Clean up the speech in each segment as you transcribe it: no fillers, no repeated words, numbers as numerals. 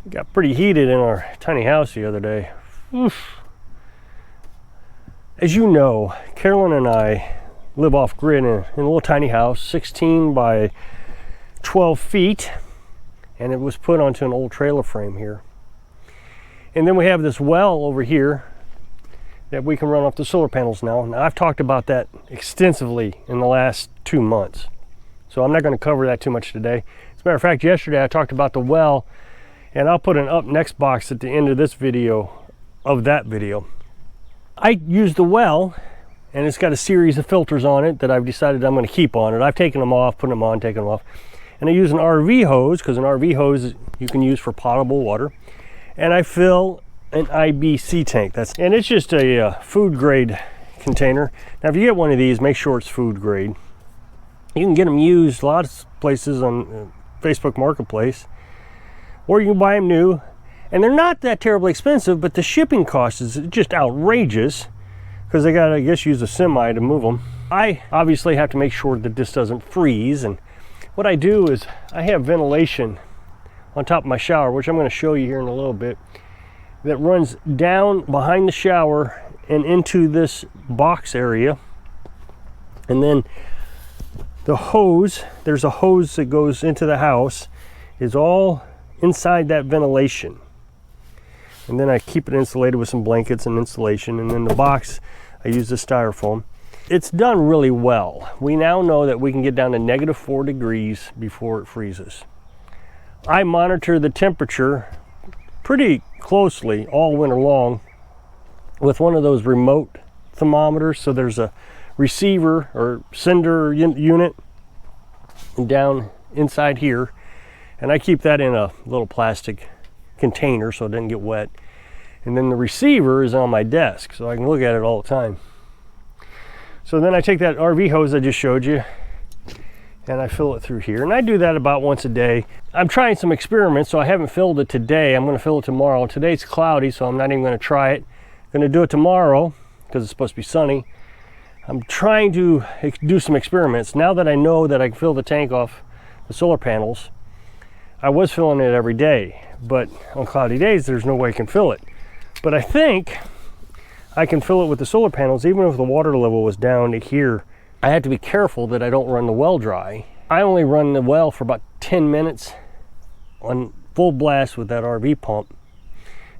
Got pretty heated in our tiny house the other day. Oof. As you know, Carolyn and I live off grid in a little tiny house, 16 by 12 feet, and it was put onto an old trailer frame here. And then we have this well over here that we can run off the solar panels now. Now, I've talked about that extensively in the last 2 months, so I'm not going to cover that too much today. As a matter of fact, yesterday I talked about the well, and I'll put an up next box at the end of this video of that video. I used the well, and it's got a series of filters on it that I've decided I'm going to keep on it. I've taken them off, put them on, taken them off. And I use an RV hose, because an RV hose you can use for potable water. And I fill an IBC tank. And it's just a food grade container. Now if you get one of these, make sure it's food grade. You can get them used a lot of places on Facebook Marketplace, or you can buy them new. And they're not that terribly expensive, but the shipping cost is just outrageous because they got to, I guess, use a semi to move them. I obviously have to make sure that this doesn't freeze. And what I do is I have ventilation on top of my shower, which I'm going to show you here in a little bit, that runs down behind the shower and into this box area. And then the hose, there's a hose that goes into the house, is all inside that ventilation. And then I keep it insulated with some blankets and insulation. And then the box, I use the styrofoam. It's done really well. We now know that we can get down to -4 degrees before it freezes. I monitor the temperature pretty closely all winter long with one of those remote thermometers. So there's a receiver or sender unit down inside here. And I keep that in a little plastic container so it doesn't get wet. And then the receiver is on my desk so I can look at it all the time. So then I take that RV hose I just showed you and I fill it through here. And I do that about once a day. I'm trying some experiments, so I haven't filled it today. I'm going to fill it tomorrow. Today's cloudy, so I'm not even going to try it. I'm going to do it tomorrow because it's supposed to be sunny. I'm trying to do some experiments. Now that I know that I can fill the tank off the solar panels, I was filling it every day, but on cloudy days, there's no way I can fill it. But I think I can fill it with the solar panels, even if the water level was down to here. I have to be careful that I don't run the well dry. I only run the well for about 10 minutes on full blast with that RV pump.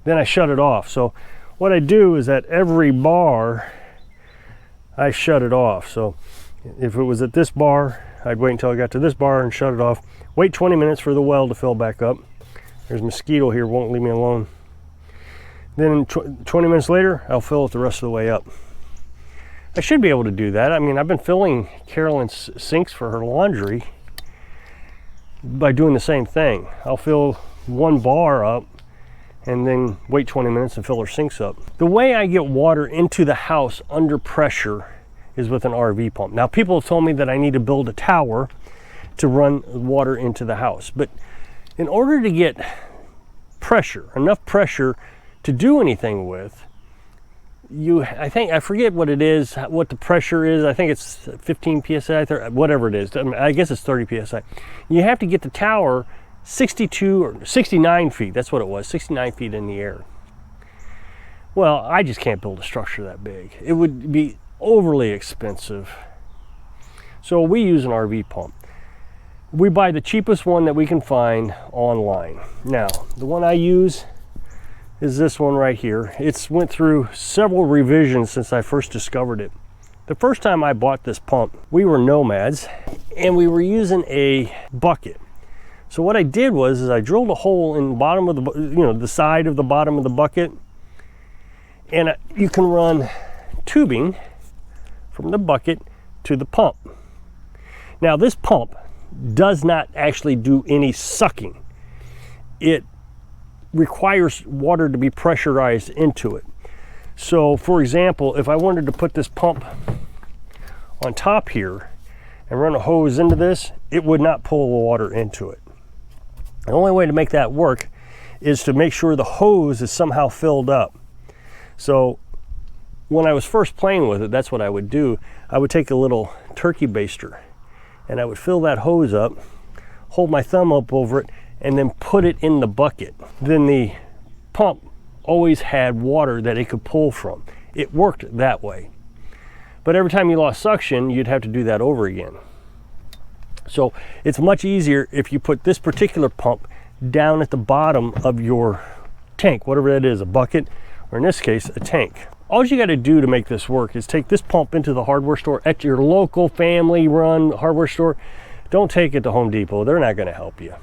Then I shut it off. So what I do is at every bar, I shut it off. So if it was at this bar, I'd wait until I got to this bar and shut it off. Wait 20 minutes for the well to fill back up. There's a mosquito here, won't leave me alone. Then 20 minutes later, I'll fill it the rest of the way up. I should be able to do that. I mean, I've been filling Carolyn's sinks for her laundry by doing the same thing. I'll fill one bar up and then wait 20 minutes and fill her sinks up. The way I get water into the house under pressure is with an RV pump. Now, people have told me that I need to build a tower to run water into the house. But in order to get pressure, enough pressure to do anything with, I forget what it is, what the pressure is. I think it's 15 psi, whatever it is. I guess it's 30 psi. You have to get the tower 62 or 69 feet. That's what it was, 69 feet in the air. Well, I just can't build a structure that big. It would be overly expensive. So we use an RV pump. We buy the cheapest one that we can find online. Now, the one I use is this one right here. It's went through several revisions since I first discovered it. The first time I bought this pump, we were nomads and we were using a bucket. So what I did was I drilled a hole in the bottom of the side of the bottom of the bucket, and you can run tubing from the bucket to the pump. Now, this pump does not actually do any sucking. It requires water to be pressurized into it. So, for example, if I wanted to put this pump on top here and run a hose into this, it would not pull the water into it. The only way to make that work is to make sure the hose is somehow filled up. So when I was first playing with it, that's what I would do. I would take a little turkey baster and I would fill that hose up, hold my thumb up over it, and then put it in the bucket. Then the pump always had water that it could pull from. It worked that way. But every time you lost suction, you'd have to do that over again. So it's much easier if you put this particular pump down at the bottom of your tank, whatever that is, a bucket, or in this case, a tank. All you got to do to make this work is take this pump into the hardware store at your local family-run hardware store. Don't take it to Home Depot. They're not going to help you.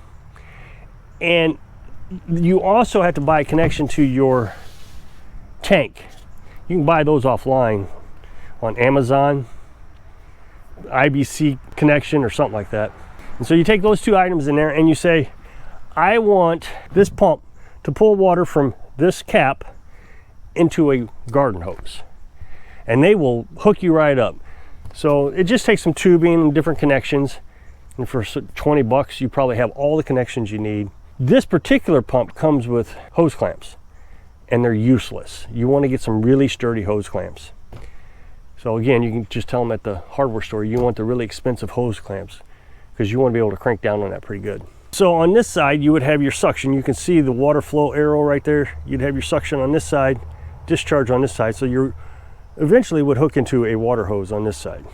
And you also have to buy a connection to your tank. You can buy those offline on Amazon, IBC connection or something like that. And so you take those two items in there and you say, I want this pump to pull water from this cap into a garden hose. And they will hook you right up. So it just takes some tubing and different connections. And for 20 bucks, you probably have all the connections you need. This particular pump comes with hose clamps, and they're useless. You want to get some really sturdy hose clamps. So again, you can just tell them at the hardware store, you want the really expensive hose clamps because you want to be able to crank down on that pretty good. So on this side, you would have your suction. You can see the water flow arrow right there. You'd have your suction on this side, discharge on this side. So you eventually would hook into a water hose on this side.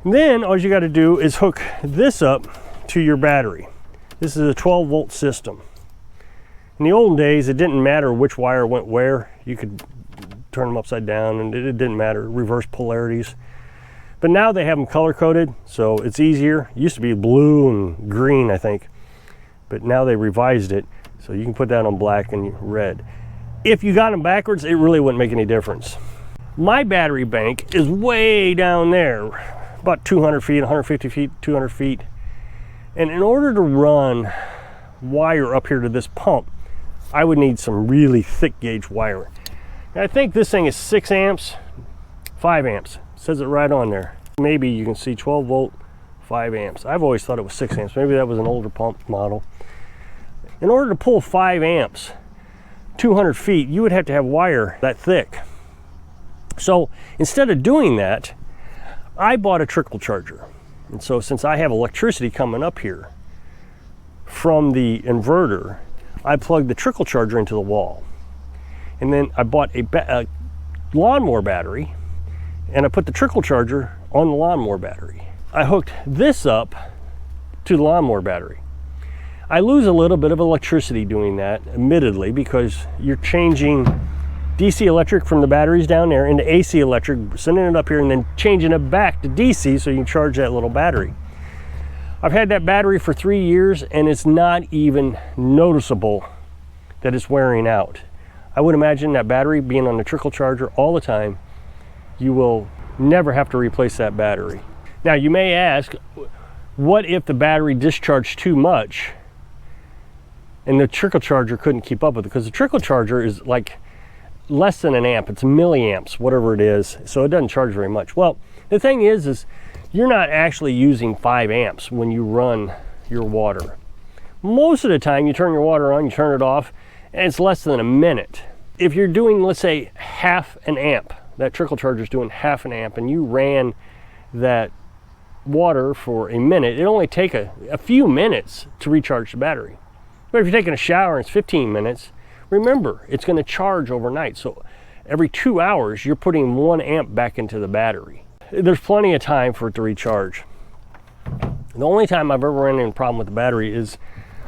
And then all you got to do is hook this up to your battery. This is a 12-volt system. In the olden days, it didn't matter which wire went where. You could turn them upside down and it didn't matter, reverse polarities. But now they have them color-coded, so it's easier. It used to be blue and green, I think. But now they revised it, so you can put that on black and red. If you got them backwards, it really wouldn't make any difference. My battery bank is way down there, about 200 feet, 150 feet, 200 feet. And in order to run wire up here to this pump, I would need some really thick gauge wire. I think this thing is 6 amps, 5 amps. It says it right on there. Maybe you can see 12 volt, 5 amps. I've always thought it was 6 amps. Maybe that was an older pump model. In order to pull 5 amps, 200 feet, you would have to have wire that thick. So instead of doing that, I bought a trickle charger. And so since I have electricity coming up here from the inverter, I plugged the trickle charger into the wall. And then I bought a lawnmower battery, and I put the trickle charger on the lawnmower battery. I hooked this up to the lawnmower battery. I lose a little bit of electricity doing that, admittedly, because you're changing DC electric from the batteries down there into AC electric, sending it up here and then changing it back to DC so you can charge that little battery. I've had that battery for 3 years and it's not even noticeable that it's wearing out. I would imagine that battery being on the trickle charger all the time, you will never have to replace that battery. Now you may ask, what if the battery discharged too much and the trickle charger couldn't keep up with it? Because the trickle charger is like less than an amp, it's milliamps, whatever it is, so it doesn't charge very much. Well, the thing is you're not actually using 5 amps when you run your water. Most of the time you turn your water on, you turn it off, and it's less than a minute. If you're doing, let's say, half an amp, that trickle charger is doing half an amp, and you ran that water for a minute, it'll only take a few minutes to recharge the battery. But if you're taking a shower and it's 15 minutes, remember, it's going to charge overnight. So every 2 hours, you're putting 1 amp back into the battery. There's plenty of time for it to recharge. The only time I've ever run into a problem with the battery is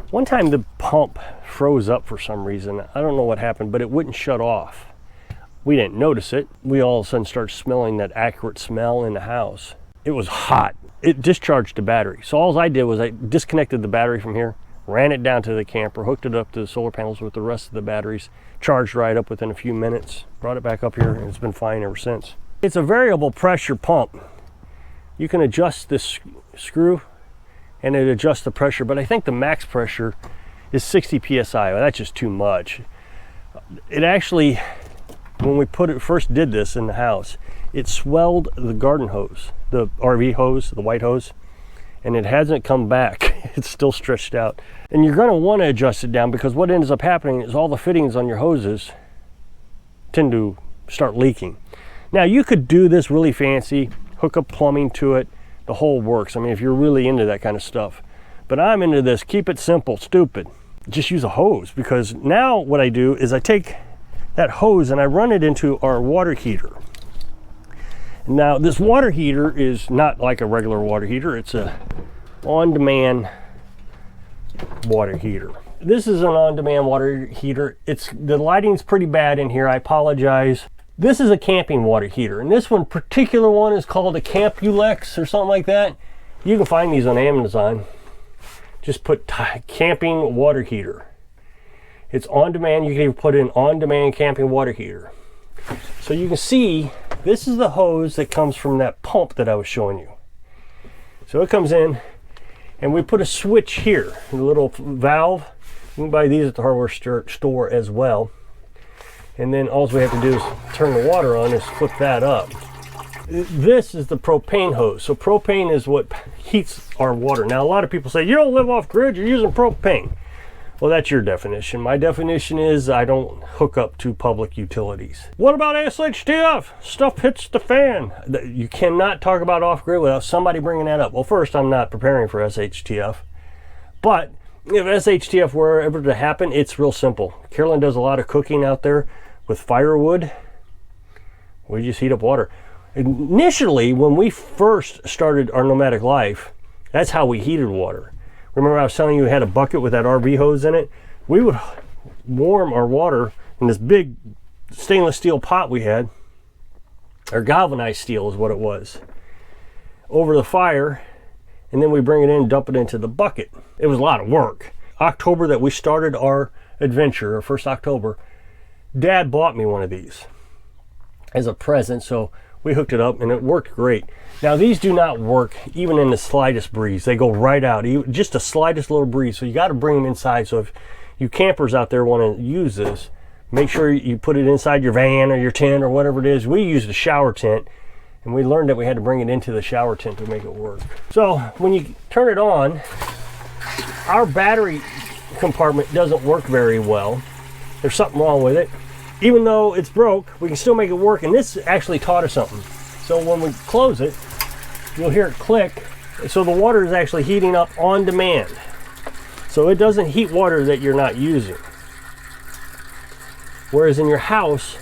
one time the pump froze up for some reason. I don't know what happened, but it wouldn't shut off. We didn't notice it. We all of a sudden started smelling that acrid smell in the house. It was hot. It discharged the battery. So all I did was I disconnected the battery from here, ran it down to the camper, hooked it up to the solar panels with the rest of the batteries, charged right up within a few minutes, brought it back up here, and it's been fine ever since. It's a variable pressure pump. You can adjust this screw and it adjusts the pressure, but I think the max pressure is 60 psi. Well, that's just too much. It actually, when we first did this in the house, it swelled the garden hose, the RV hose, the white hose, and it hasn't come back. It's still stretched out. And you're gonna wanna adjust it down because what ends up happening is all the fittings on your hoses tend to start leaking. Now you could do this really fancy, hook up plumbing to it, the whole works. I mean, if you're really into that kind of stuff. But I'm into this, keep it simple, stupid. Just use a hose, because now what I do is I take that hose and I run it into our water heater. Now this water heater is not like a regular water heater, it's a on-demand water heater. This is an on-demand water heater. The lighting's pretty bad in here, I apologize. This is a camping water heater, and this particular one is called a Campulex or something like that. You can find these on Amazon. Just put camping water heater. It's on demand. You can even put in on-demand camping water heater. So you can see this is the hose that comes from that pump that I was showing you. So it comes in, and we put a switch here, a little valve. You can buy these at the hardware store as well. And then all we have to do is turn the water on, is flip that up. This is the propane hose. So propane is what heats our water. Now a lot of people say, you don't live off grid, you're using propane. Well, that's your definition. My definition is I don't hook up to public utilities. What about SHTF? Stuff hits the fan. You cannot talk about off-grid without somebody bringing that up. Well, first, I'm not preparing for SHTF. But if SHTF were ever to happen, it's real simple. Carolyn does a lot of cooking out there with firewood. We just heat up water. Initially, when we first started our nomadic life, that's how we heated water. Remember I was telling you we had a bucket with that RV hose in it? We would warm our water in this big stainless steel pot we had, or galvanized steel is what it was, over the fire, and then we bring it in and dump it into the bucket. It was a lot of work. October that we started our adventure, our first October, Dad bought me one of these as a present, so we hooked it up and it worked great. Now these do not work even in the slightest breeze. They go right out, just the slightest little breeze. So you got to bring them inside. So if you campers out there want to use this, make sure you put it inside your van or your tent or whatever it is. We used a shower tent, and we learned that we had to bring it into the shower tent to make it work. So when you turn it on, our battery compartment doesn't work very well. There's something wrong with it. Even though it's broke, we can still make it work, and this actually taught us something. So when we close it, you'll hear it click. So the water is actually heating up on demand. So it doesn't heat water that you're not using. Whereas in your house,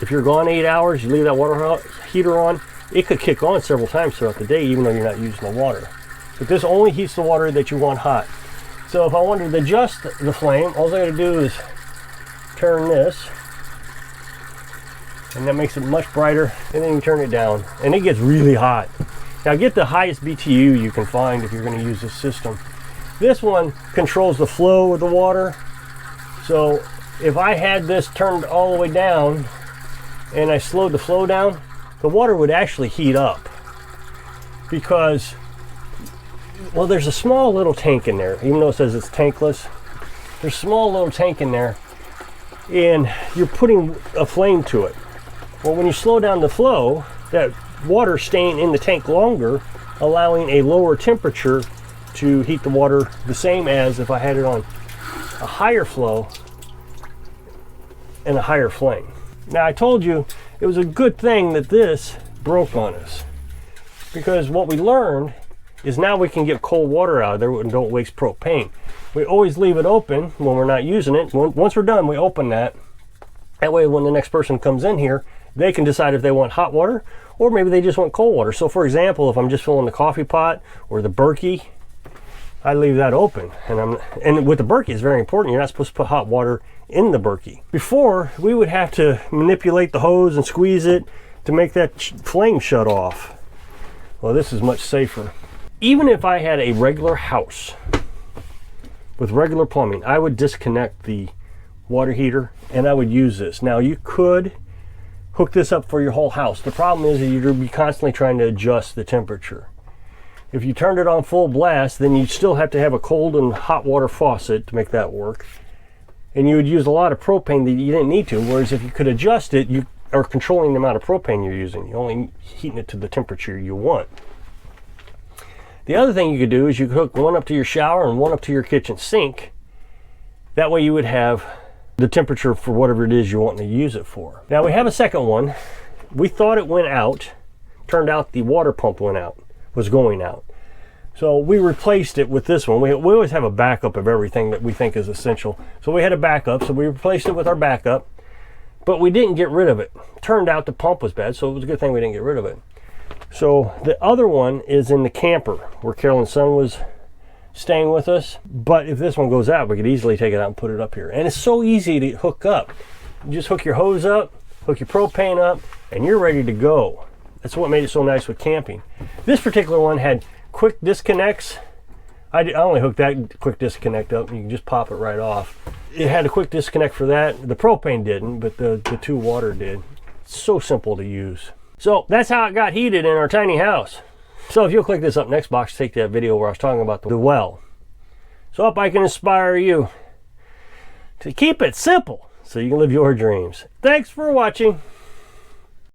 if you're gone 8 hours, you leave that water heater on, it could kick on several times throughout the day, even though you're not using the water. But this only heats the water that you want hot. So if I wanted to adjust the flame, all I gotta do is turn this, and that makes it much brighter, and then you turn it down, and it gets really hot. Now get the highest BTU you can find if you're going to use this system. This one controls the flow of the water, so if I had this turned all the way down and I slowed the flow down, the water would actually heat up, because, well, there's a small little tank in there. Even though it says it's tankless, there's a small little tank in there, and you're putting a flame to it. Well, when you slow down the flow, that water staying in the tank longer, allowing a lower temperature to heat the water the same as if I had it on a higher flow and a higher flame. Now I told you it was a good thing that this broke on us, because what we learned is now we can get cold water out of there and don't waste propane. We always leave it open when we're not using it. Once we're done, we open that. That way when the next person comes in here, they can decide if they want hot water or maybe they just want cold water. So for example, if I'm just filling the coffee pot or the Berkey, I leave that open. And with the Berkey, it's very important. You're not supposed to put hot water in the Berkey. Before, we would have to manipulate the hose and squeeze it to make that flame shut off. Well, this is much safer. Even if I had a regular house with regular plumbing, I would disconnect the water heater and I would use this. Now you could hook this up for your whole house. The problem is that you're be constantly trying to adjust the temperature. If you turned it on full blast, then you'd still have to have a cold and hot water faucet to make that work. And you would use a lot of propane that you didn't need to, whereas if you could adjust it, you are controlling the amount of propane you're using. You're only heating it to the temperature you want. The other thing you could do is you could hook one up to your shower and one up to your kitchen sink. That way you would have the temperature for whatever it is you're wanting to use it for. Now we have a second one. We thought it went out. Turned out the water pump went out, was going out. So we replaced it with this one. We always have a backup of everything that we think is essential. So we had a backup, so we replaced it with our backup, but we didn't get rid of it. Turned out the pump was bad, so it was a good thing we didn't get rid of it. So the other one is in the camper where Carolyn's son was staying with us. But if this one goes out, we could easily take it out and put it up here. And it's so easy to hook up. You just hook your hose up, hook your propane up, and you're ready to go. That's what made it so nice with camping. This particular one had quick disconnects. I only hooked that quick disconnect up, and you can just pop it right off. It had a quick disconnect for that. The propane didn't, but the two water did. It's so simple to use. So that's how it got heated in our tiny house. So if you'll click this up next box, take that video where I was talking about the well. So I hope I can inspire you to keep it simple so you can live your dreams. Thanks for watching.